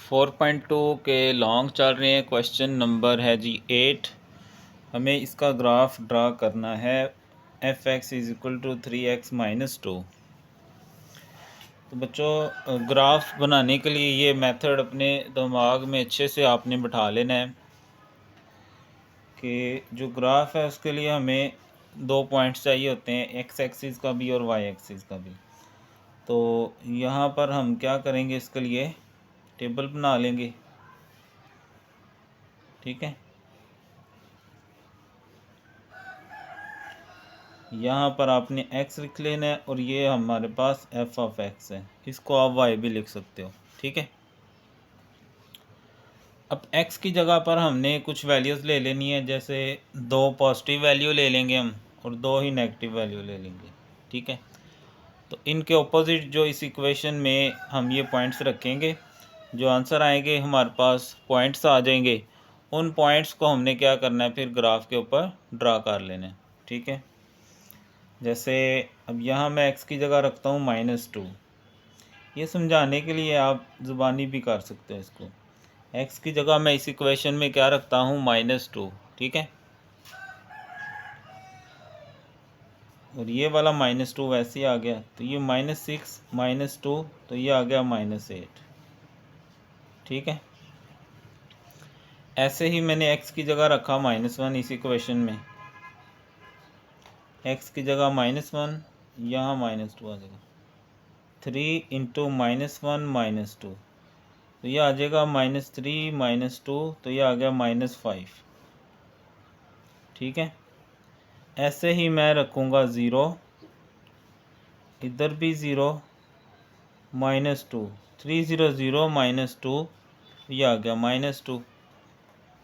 4.2 के लॉन्ग चल रहे हैं। क्वेश्चन नंबर है जी 8। हमें इसका ग्राफ ड्रा करना है। F X is equal to 3x-2। तो बच्चों, ग्राफ बनाने के लिए ये मेथड अपने दिमाग में अच्छे से आपने बिठा लेना है कि जो ग्राफ है उसके लिए हमें दो पॉइंट्स चाहिए होते हैं, एक्स एक्सिस का भी और वाई एक्सिस का भी। तो यहाँ पर हम क्या करेंगे, इसके लिए टेबल बना लेंगे। ठीक है, यहाँ पर आपने x लिख लेना है और ये हमारे पास f ऑफ x है, इसको आप y भी लिख सकते हो। ठीक है, अब x की जगह पर हमने कुछ वैल्यूज़ ले लेनी है, जैसे दो पॉजिटिव वैल्यू ले लेंगे हम और दो ही नेगेटिव वैल्यू ले लेंगे। ठीक है, तो इनके ऑपोजिट जो इस इक्वेशन में हम ये पॉइंट्स रखेंगे, जो आंसर आएंगे हमारे पास पॉइंट्स आ जाएंगे। उन पॉइंट्स को हमने क्या करना है, फिर ग्राफ के ऊपर ड्रा कर लेना है। ठीक है, जैसे अब यहाँ मैं x की जगह रखता हूँ -2। ये समझाने के लिए आप ज़ुबानी भी कर सकते हो इसको। x की जगह मैं इस इक्वेशन में क्या रखता हूँ, -2। ठीक है, और ये वाला -2 वैसे ही आ गया, तो ये -6 -2, तो ये आ गया -8। ठीक है, ऐसे ही मैंने x की जगह रखा -1 इस इक्वेशन में। x की जगह -1, यहाँ -2 आ जाएगा। 3 इंटू -1 -2, तो ये आ जाएगा -3 -2, तो ये आ गया -5। ठीक है, ऐसे ही मैं रखूँगा 0, इधर भी 0, -2, 3 0 0 -2, ये आ गया -2।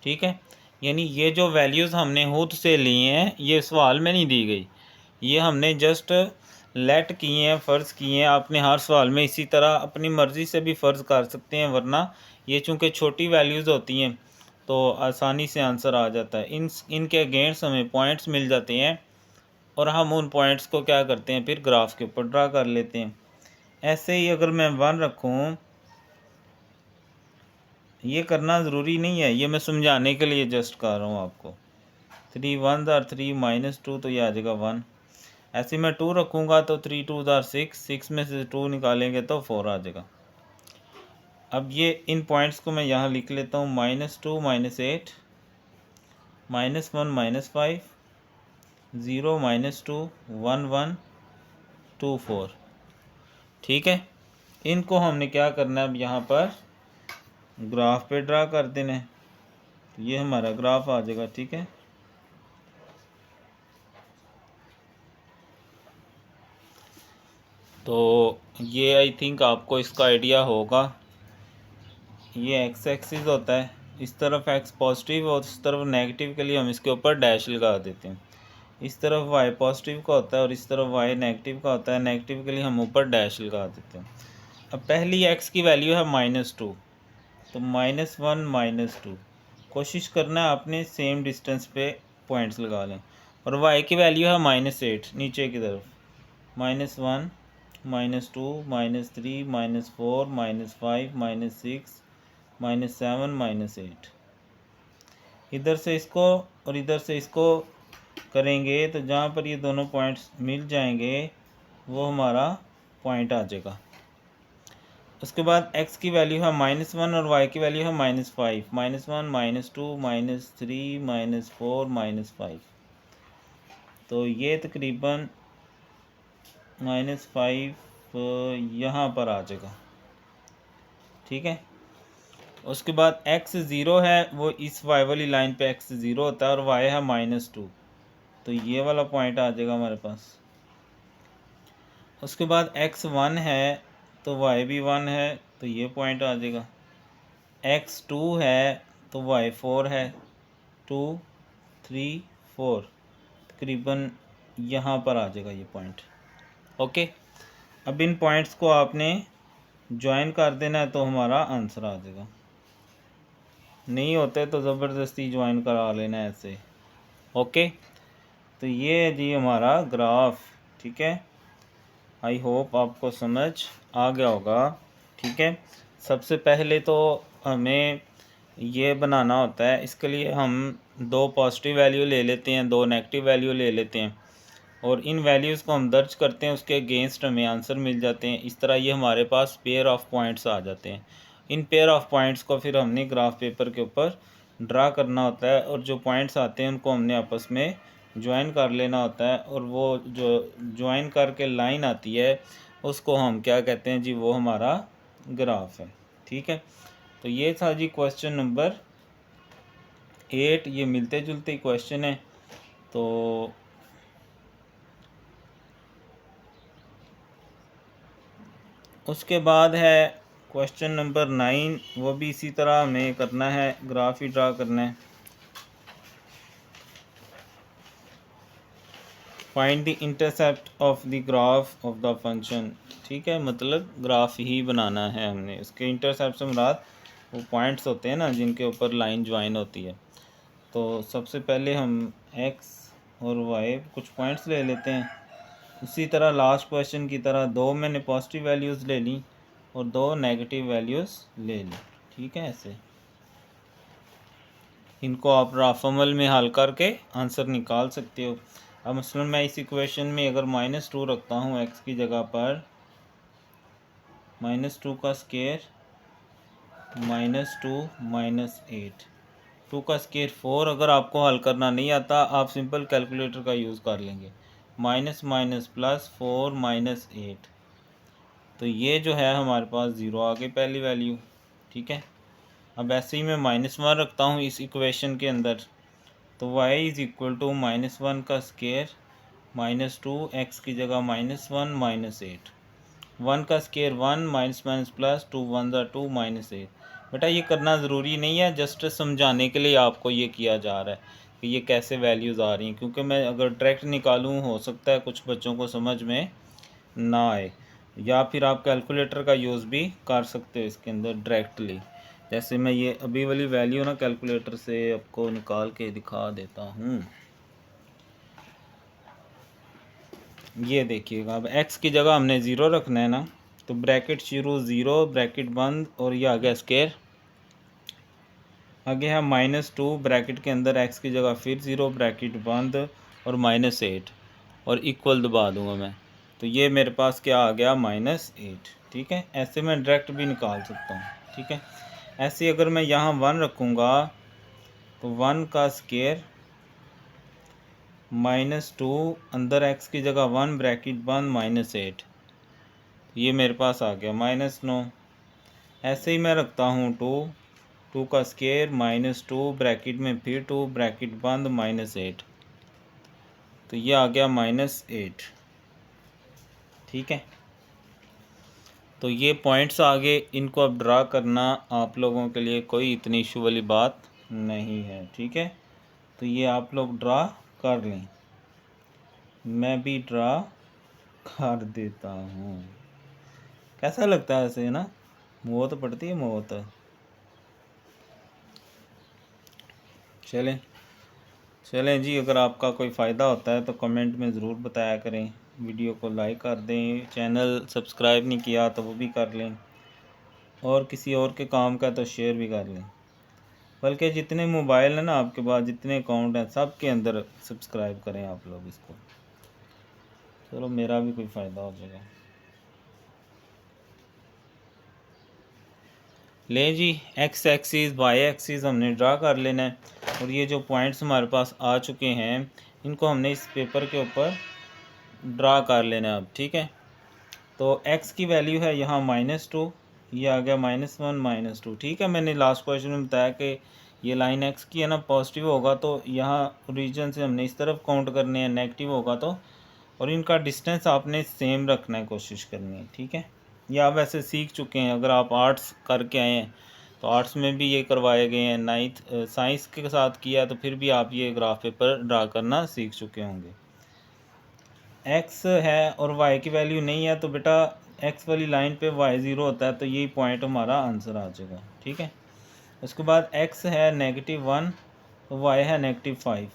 ठीक है, यानी ये जो वैल्यूज़ हमने खुद से ली हैं, ये सवाल में नहीं दी गई, ये हमने जस्ट लेट किए हैं, फ़र्ज़ किए हैं। आपने हर सवाल में इसी तरह अपनी मर्ज़ी से भी फ़र्ज़ कर सकते हैं, वरना ये चूँकि छोटी वैल्यूज़ होती हैं तो आसानी से आंसर आ जाता है। इनके अगेंस्ट हमें पॉइंट्स मिल जाते हैं और हम उन पॉइंट्स को क्या करते हैं, फिर ग्राफ के ऊपर ड्रा कर लेते हैं। ऐसे ही अगर मैं 1 रखूँ, ये करना ज़रूरी नहीं है, ये मैं समझाने के लिए जस्ट कर रहा हूँ आपको। 3 1 आर 3 -2, तो ये आ जाएगा 1। ऐसे मैं 2 रखूँगा तो 3 2 आर 6, 6 में से 2 निकालेंगे तो 4 आ जाएगा। अब ये इन पॉइंट्स को मैं यहाँ लिख लेता हूँ, -2 -8, -1 -5, 0 -2 1 1 2 4। ठीक है, इनको हमने क्या करना है, अब यहाँ पर ग्राफ पे ड्रा कर देना है, तो ये हमारा ग्राफ आ जाएगा। ठीक है, तो ये आई थिंक आपको इसका आइडिया होगा। ये एक्स एक्सिस होता है, इस तरफ एक्स पॉजिटिव और इस तरफ नेगेटिव के लिए हम इसके ऊपर डैश लगा देते हैं। इस तरफ वाई पॉजिटिव का होता है और इस तरफ वाई नेगेटिव का होता है, नेगेटिव के लिए हम ऊपर डैश लगा देते हैं। अब पहली एक्स की वैल्यू है -2, तो -1 -2, कोशिश करना है आपने सेम डिस्टेंस पे पॉइंट्स लगा लें। और वाई की वैल्यू है -8, नीचे की तरफ -1 -2 -3 -4 -5 -6 -7 -8। इधर से इसको और इधर से इसको करेंगे तो जहाँ पर ये दोनों पॉइंट्स मिल जाएंगे वो हमारा पॉइंट आ जाएगा। उसके बाद x की वैल्यू है -1 और y की वैल्यू है -5, -1 -2 -3 -4 -5, तो ये तकरीबन -5 यहाँ पर आ जाएगा। ठीक है, उसके बाद x 0 है, वो इस y वाली लाइन पे x 0 होता है और y है -2, तो ये वाला पॉइंट आ जाएगा हमारे पास। उसके बाद x 1 है तो y भी 1 है, तो ये पॉइंट आ जाएगा। x 2 है तो y 4 है, 2 3 4, तकरीबन यहाँ पर आ जाएगा ये पॉइंट। ओके, अब इन पॉइंट्स को आपने ज्वाइन कर देना है तो हमारा आंसर आ जाएगा। नहीं होते तो ज़बरदस्ती ज्वाइन करा लेना ऐसे। ओके, तो ये है जी हमारा ग्राफ। ठीक है, आई होप आपको समझ आ गया होगा। ठीक है, सबसे पहले तो हमें ये बनाना होता है, इसके लिए हम दो पॉजिटिव वैल्यू ले लेते हैं, दो नेगेटिव वैल्यू ले लेते हैं और इन वैल्यूज़ को हम दर्ज करते हैं, उसके अगेंस्ट हमें आंसर मिल जाते हैं। इस तरह ये हमारे पास पेयर ऑफ पॉइंट्स आ जाते हैं। इन पेयर ऑफ पॉइंट्स को फिर हमने ग्राफ पेपर के ऊपर ड्रा करना होता है और जो पॉइंट्स आते हैं उनको हमने आपस में ज्वाइन कर लेना होता है और वो जो ज्वाइन करके लाइन आती है उसको हम क्या कहते हैं जी, वो हमारा ग्राफ है। ठीक है, तो ये था जी क्वेश्चन नंबर 8। ये मिलते जुलते क्वेश्चन है। तो उसके बाद है क्वेश्चन नंबर 9। वो भी इसी तरह हमें करना है, ग्राफ ही ड्रा करना है। Find the intercept of the graph of the function. ठीक है, मतलब ग्राफ ही बनाना है हमने। उसके इंटरसेप्ट से मुराद वो पॉइंट्स होते हैं ना जिनके ऊपर लाइन ज्वाइन होती है। तो सबसे पहले हम x और y कुछ पॉइंट्स ले लेते हैं। उसी तरह लास्ट क्वेश्चन की तरह दो मैंने पॉजिटिव वैल्यूज़ ले ली और दो नेगेटिव वैल्यूज़ ले ली। ठीक है, ऐसे इनको आप राफमल में हल करके आंसर निकाल सकते हो। अब मसलन मैं इस इक्वेशन में अगर -2 रखता हूँ x की जगह पर, -2 का स्केयर -2 -8, 2 का स्केयर 4। अगर आपको हल करना नहीं आता आप सिंपल कैलकुलेटर का यूज़ कर लेंगे। माइनस माइनस प्लस 4 -8, तो ये जो है हमारे पास 0 आ गई पहली वैल्यू। ठीक है, अब ऐसे ही मैं -1 रखता हूँ इस इक्वेशन के अंदर, तो y इज़ इक्वल टू -1 का स्केयर -2, x की जगह -1 -8, 1 का स्केयर 1, माइनस माइनस प्लस 2 1 ज़ा 2 -8। बेटा ये करना ज़रूरी नहीं है, जस्ट समझाने के लिए आपको ये किया जा रहा है कि ये कैसे वैल्यूज़ आ रही हैं, क्योंकि मैं अगर डायरेक्ट निकालूँ हो सकता है कुछ बच्चों को समझ में ना आए, या फिर आप कैलकुलेटर का यूज़ भी कर सकते हो इसके अंदर डायरेक्टली। जैसे मैं ये अभी वाली वैल्यू ना कैलकुलेटर से आपको निकाल के दिखा देता हूँ। ये देखिएगा, अब x की जगह हमने 0 रखना है ना, तो ब्रैकेट शुरू 0 ब्रैकेट बंद और ये आ गया स्केयर। आगे है -2 ब्रैकेट के अंदर x की जगह फिर 0 ब्रैकेट बंद और -8 और इक्वल दबा दूंगा मैं, तो ये मेरे पास क्या आ गया -8। ठीक है, ऐसे मैं डायरेक्ट भी निकाल सकता हूँ। ठीक है, ऐसे अगर मैं यहाँ 1 रखूँगा तो 1 का स्केयर -2 अंदर x की जगह 1 ब्रैकेट बंद -8, ये मेरे पास आ गया -9। ऐसे ही मैं रखता हूँ 2 का स्केयर -2 ब्रैकेट में फिर 2 ब्रैकेट बंद -8, तो ये आ गया -8। ठीक है, तो ये पॉइंट्स आगे इनको अब ड्रा करना आप लोगों के लिए कोई इतनी इशू वाली बात नहीं है। ठीक है, तो ये आप लोग ड्रा कर लें, मैं भी ड्रा कर देता हूँ। कैसा लगता है ऐसे ना, मौत पड़ती है मौत। चलें चलें जी, अगर आपका कोई फ़ायदा होता है तो कमेंट में ज़रूर बताया करें। वीडियो को लाइक कर दें, चैनल सब्सक्राइब नहीं किया तो वो भी कर लें, और किसी और के काम का तो शेयर भी कर लें। बल्कि जितने मोबाइल हैं ना आपके पास, जितने अकाउंट हैं सब के अंदर सब्सक्राइब करें आप लोग इसको, चलो मेरा भी कोई फ़ायदा हो जाएगा। लें जी, एक्स एक्सिस वाई एक्सिस हमने ड्रा कर लेना है और ये जो पॉइंट्स हमारे पास आ चुके हैं इनको हमने इस पेपर के ऊपर ड्रा कर लेना है अब। ठीक है, तो x की वैल्यू है यहाँ -2, ये आ गया -1 -2। ठीक है, मैंने लास्ट क्वेश्चन में बताया कि ये लाइन x की है ना, पॉजिटिव होगा तो यहाँ ओरिजिन से हमने इस तरफ काउंट करने हैं, नेगेटिव होगा तो, और इनका डिस्टेंस आपने सेम रखना है, कोशिश करनी है। ठीक है, ये आप वैसे सीख चुके हैं, अगर आप आर्ट्स करके आए हैं तो आर्ट्स में भी ये करवाए गए हैं, 9th साइंस के साथ किया तो फिर भी आप ये ग्राफ पेपर ड्रा करना सीख चुके होंगे। x है और y की वैल्यू नहीं है तो बेटा x वाली लाइन पे y 0 होता है, तो यही पॉइंट हमारा आंसर आ जाएगा। ठीक है, उसके बाद x है -1 तो y है -5,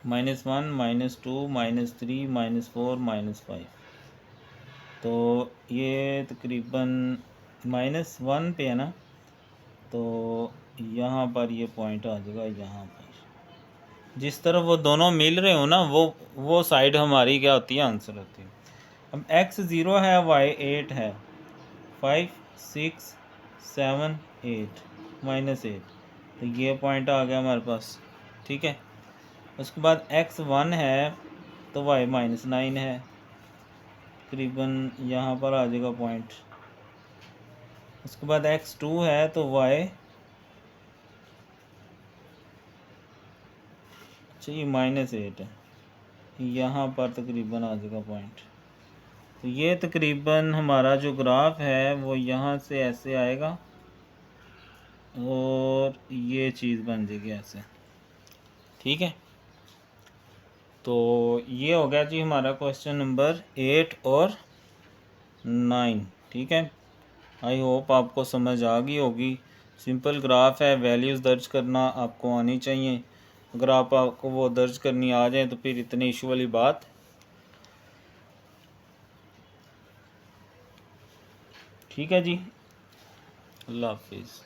-1 -2 -3 -4 -5, तो ये तकरीबन -1 पे है ना, तो यहाँ पर ये पॉइंट आ जाएगा यहाँ पर। जिस तरफ वो दोनों मिल रहे हो ना, वो साइड हमारी क्या होती है, आंसर होती है। अब x 0 है, y 8 है, 5 6 7 8 -8, तो ये पॉइंट आ गया हमारे पास। ठीक है, उसके बाद x 1 है तो y -9 है, तकरीबन यहाँ पर आ जाएगा पॉइंट। उसके बाद x 2 है तो y, अच्छा ये -8 है, यहाँ पर तकरीबन आ जाएगा पॉइंट। तो ये तकरीबन हमारा जो ग्राफ है वो यहाँ से ऐसे आएगा और ये चीज़ बन जाएगी ऐसे। ठीक है, तो ये हो गया जी हमारा क्वेश्चन नंबर 8 और 9। ठीक है, आई होप आपको समझ आ गई होगी। सिंपल ग्राफ है, वैल्यूज़ दर्ज करना आपको आनी चाहिए। अगर आपको वो दर्ज करनी आ जाए तो फिर इतनी इशू वाली बात। ठीक है जी, अल्लाह हाफिज़।